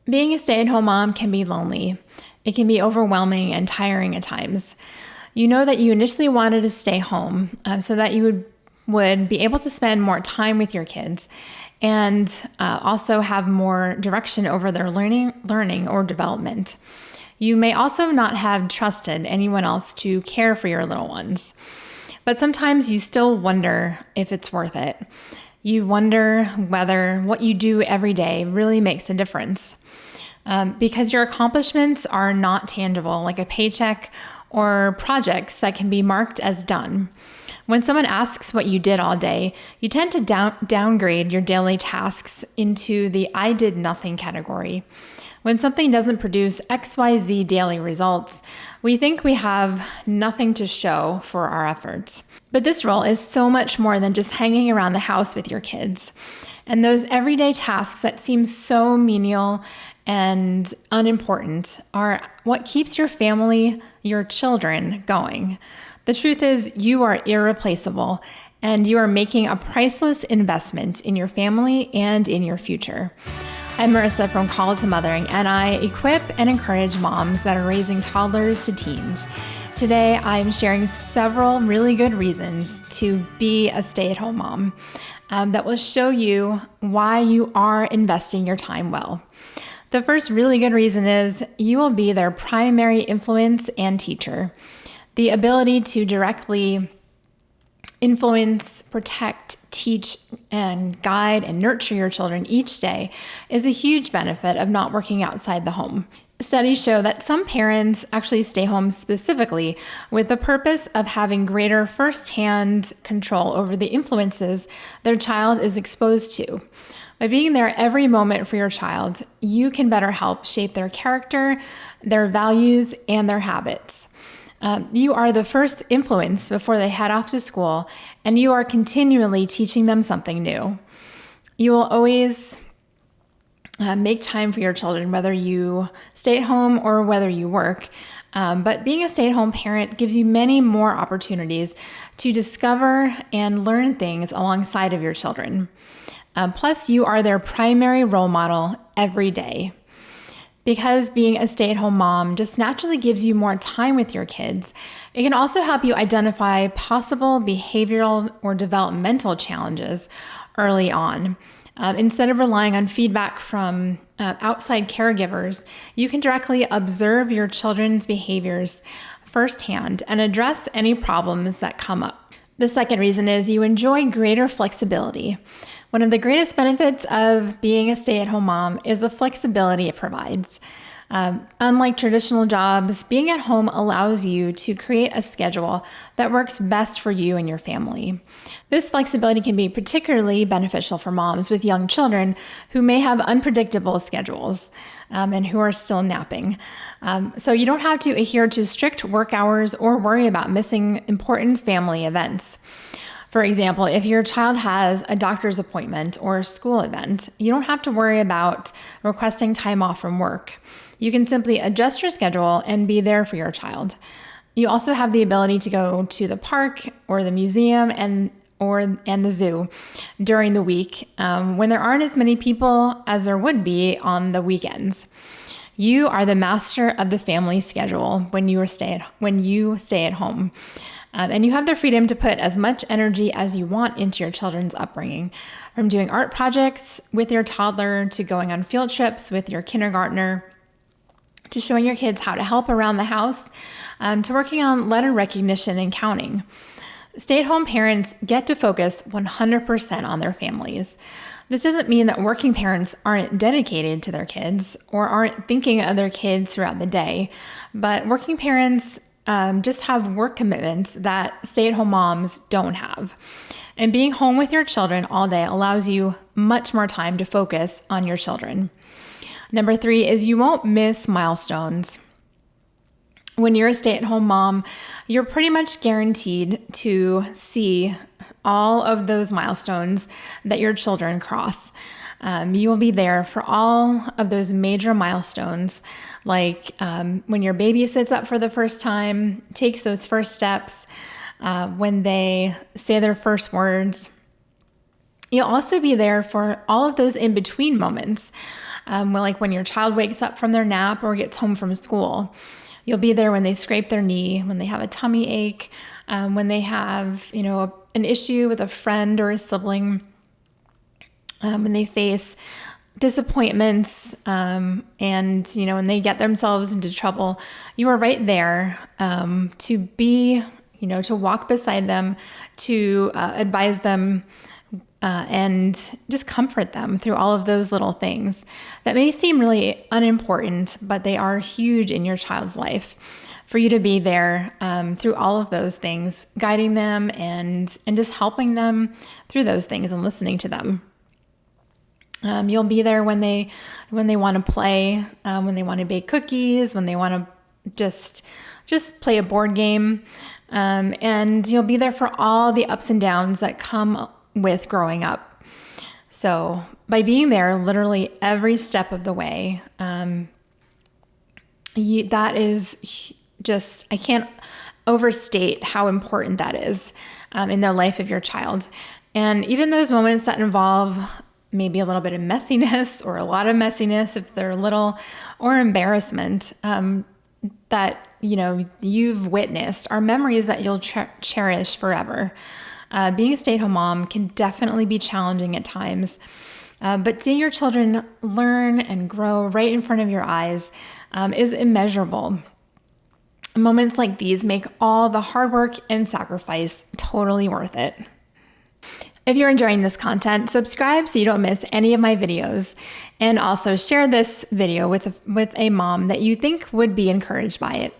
Being a stay-at-home mom can be lonely. It can be overwhelming and tiring at times. You know that you initially wanted to stay home so that you would be able to spend more time with your kids and also have more direction over their learning or development. You may also not have trusted anyone else to care for your little ones. But sometimes you still wonder if it's worth it. You wonder whether what you do every day really makes a difference. Because your accomplishments are not tangible, like a paycheck or projects that can be marked as done. When someone asks what you did all day, you tend to downgrade your daily tasks into the I did nothing category. When something doesn't produce XYZ daily results, we think we have nothing to show for our efforts. But this role is so much more than just hanging around the house with your kids. And those everyday tasks that seem so menial and unimportant are what keeps your family, your children, going. The truth is, you are irreplaceable, and you are making a priceless investment in your family and in your future. I'm Marisa from Call to Mothering, and I equip and encourage moms that are raising toddlers to teens. Today, I'm sharing several really good reasons to be a stay-at-home mom that will show you why you are investing your time well. The first really good reason is you will be their primary influence and teacher. The ability to directly influence, protect, teach, and guide and nurture your children each day is a huge benefit of not working outside the home. Studies show that some parents actually stay home specifically with the purpose of having greater firsthand control over the influences their child is exposed to. By being there every moment for your child, you can better help shape their character, their values, and their habits. You are the first influence before they head off to school, and you are continually teaching them something new. You will always make time for your children, whether you stay at home or whether you work. But being a stay-at-home parent gives you many more opportunities to discover and learn things alongside of your children. Plus, you are their primary role model every day. Because being a stay-at-home mom just naturally gives you more time with your kids, it can also help you identify possible behavioral or developmental challenges early on. Instead of relying on feedback from outside caregivers, you can directly observe your children's behaviors firsthand and address any problems that come up. The second reason is you enjoy greater flexibility. One of the greatest benefits of being a stay-at-home mom is the flexibility it provides. Unlike traditional jobs, being at home allows you to create a schedule that works best for you and your family. This flexibility can be particularly beneficial for moms with young children who may have unpredictable schedules and who are still napping. So you don't have to adhere to strict work hours or worry about missing important family events. For example, if your child has a doctor's appointment or a school event, you don't have to worry about requesting time off from work. You can simply adjust your schedule and be there for your child. You also have the ability to go to the park or the museum and the zoo during the week when there aren't as many people as there would be on the weekends. You are the master of the family schedule when you stay at home. And you have the freedom to put as much energy as you want into your children's upbringing, from doing art projects with your toddler to going on field trips with your kindergartner, to showing your kids how to help around the house, to working on letter recognition and counting. Stay-at-home parents get to focus 100% on their families. This doesn't mean that working parents aren't dedicated to their kids or aren't thinking of their kids throughout the day, but working parents just have work commitments that stay-at-home moms don't have. And being home with your children all day allows you much more time to focus on your children. Number 3 is you won't miss milestones. When you're a stay-at-home mom, you're pretty much guaranteed to see all of those milestones that your children cross. You will be there for all of those major milestones, like when your baby sits up for the first time, takes those first steps, when they say their first words. You'll also be there for all of those in-between moments. like when your child wakes up from their nap or gets home from school. You'll be there when they scrape their knee, when they have a tummy ache, when they have, an issue with a friend or a sibling, when they face disappointments, and, when they get themselves into trouble. You are right there to be, to walk beside them, to advise them, and just comfort them through all of those little things that may seem really unimportant, but they are huge in your child's life. For you to be there through all of those things, guiding them and just helping them through those things and listening to them. You'll be there when they want to play, when they want to bake cookies, when they want to just play a board game, and you'll be there for all the ups and downs that come with growing up. So by being there literally every step of the way, that is just, I can't overstate how important that is in the life of your child. And even those moments that involve maybe a little bit of messiness or a lot of messiness if they're little, or embarrassment that you've witnessed, are memories that you'll cherish forever. Being a stay-at-home mom can definitely be challenging at times, but seeing your children learn and grow right in front of your eyes is immeasurable. Moments like these make all the hard work and sacrifice totally worth it. If you're enjoying this content, subscribe so you don't miss any of my videos, and also share this video with a mom that you think would be encouraged by it.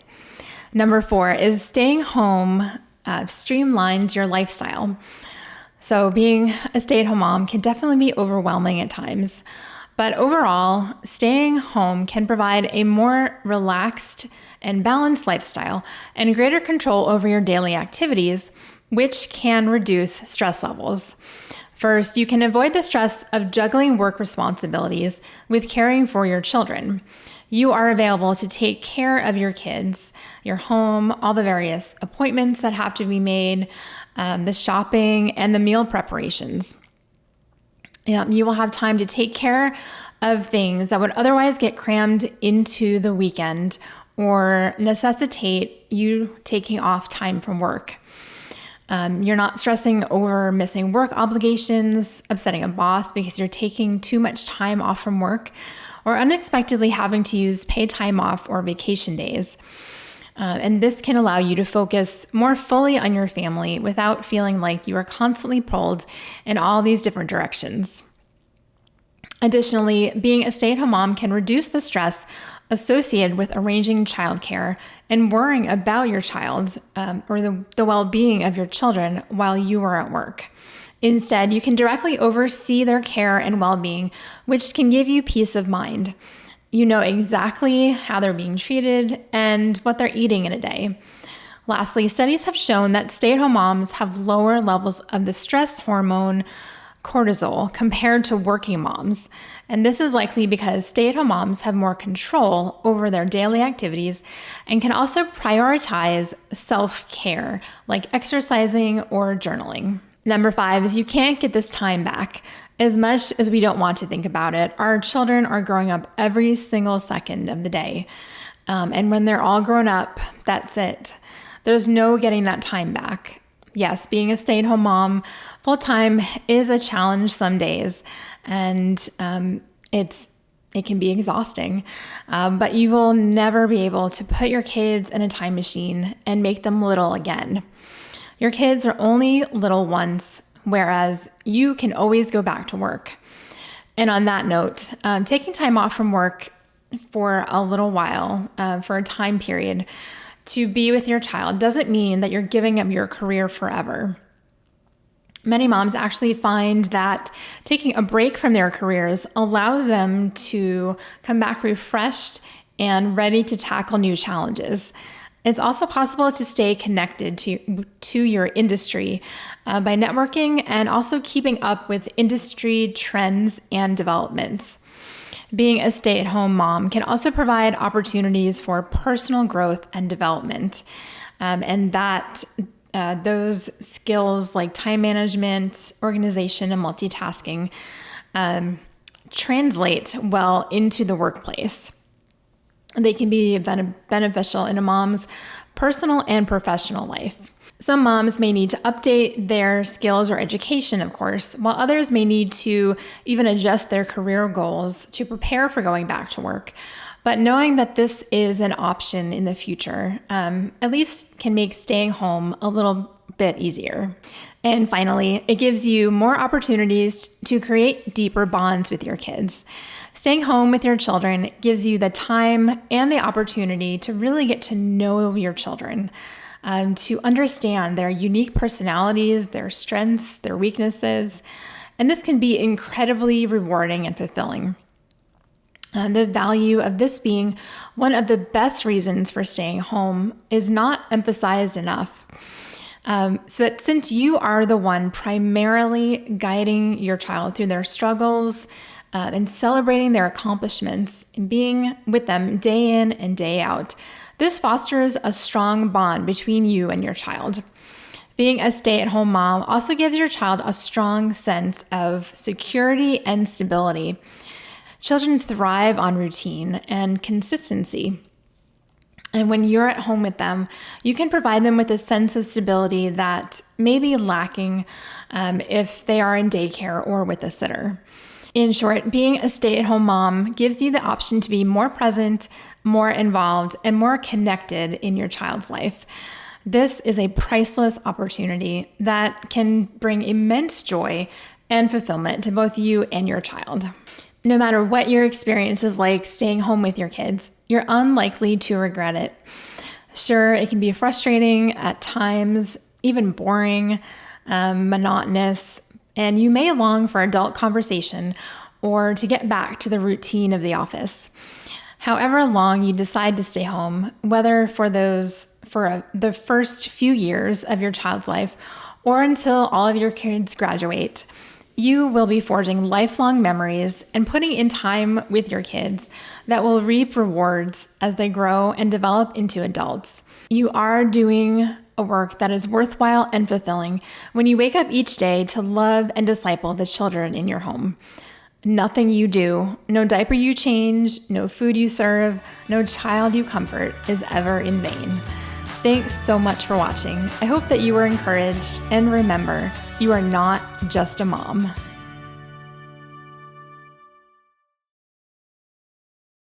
Number 4 is staying home streamlined your lifestyle. So being a stay-at-home mom can definitely be overwhelming at times, but overall, staying home can provide a more relaxed and balanced lifestyle and greater control over your daily activities, which can reduce stress levels. First, you can avoid the stress of juggling work responsibilities with caring for your children. You are available to take care of your kids, your home, all the various appointments that have to be made, the shopping, and the meal preparations. You will have time to take care of things that would otherwise get crammed into the weekend or necessitate you taking off time from work. You're not stressing over missing work obligations, upsetting a boss because you're taking too much time off from work, or unexpectedly having to use paid time off or vacation days. And this can allow you to focus more fully on your family without feeling like you are constantly pulled in all these different directions. Additionally, being a stay-at-home mom can reduce the stress associated with arranging childcare and worrying about your child or the well-being of your children while you are at work. Instead, you can directly oversee their care and well-being, which can give you peace of mind. You know exactly how they're being treated and what they're eating in a day. Lastly, studies have shown that stay-at-home moms have lower levels of the stress hormone cortisol compared to working moms. And this is likely because stay-at-home moms have more control over their daily activities and can also prioritize self-care, like exercising or journaling. Number 5 is you can't get this time back. As much as we don't want to think about it, our children are growing up every single second of the day. And when they're all grown up, that's it. There's no getting that time back. Yes, being a stay-at-home mom full-time is a challenge some days, and it can be exhausting, but you will never be able to put your kids in a time machine and make them little again. Your kids are only little once, whereas you can always go back to work. And on that note, taking time off from work for a little while, for a time period, to be with your child doesn't mean that you're giving up your career forever. Many moms actually find that taking a break from their careers allows them to come back refreshed and ready to tackle new challenges. It's also possible to stay connected to your industry by networking and also keeping up with industry trends and developments. Being a stay-at-home mom can also provide opportunities for personal growth and development, and that those skills like time management, organization, and multitasking translate well into the workplace. They can be beneficial in a mom's personal and professional life. Some moms may need to update their skills or education, of course, while others may need to even adjust their career goals to prepare for going back to work. But knowing that this is an option in the future, at least can make staying home a little bit easier. And finally, it gives you more opportunities to create deeper bonds with your kids. Staying home with your children gives you the time and the opportunity to really get to know your children, to understand their unique personalities, their strengths, their weaknesses. And this can be incredibly rewarding and fulfilling. The value of this being one of the best reasons for staying home is not emphasized enough. So since you are the one primarily guiding your child through their struggles and celebrating their accomplishments and being with them day in and day out, this fosters a strong bond between you and your child. Being a stay-at-home mom also gives your child a strong sense of security and stability. Children thrive on routine and consistency. And when you're at home with them, you can provide them with a sense of stability that may be lacking if they are in daycare or with a sitter. In short, being a stay-at-home mom gives you the option to be more present, more involved, and more connected in your child's life. This is a priceless opportunity that can bring immense joy and fulfillment to both you and your child. No matter what your experience is like staying home with your kids, you're unlikely to regret it. Sure, it can be frustrating at times, even boring, monotonous, and you may long for adult conversation or to get back to the routine of the office. However long you decide to stay home, whether for the first few years of your child's life or until all of your kids graduate, you will be forging lifelong memories and putting in time with your kids that will reap rewards as they grow and develop into adults. You are doing a work that is worthwhile and fulfilling when you wake up each day to love and disciple the children in your home. Nothing you do, no diaper you change, no food you serve, no child you comfort is ever in vain. Thanks so much for watching. I hope that you were encouraged, and remember, you are not just a mom.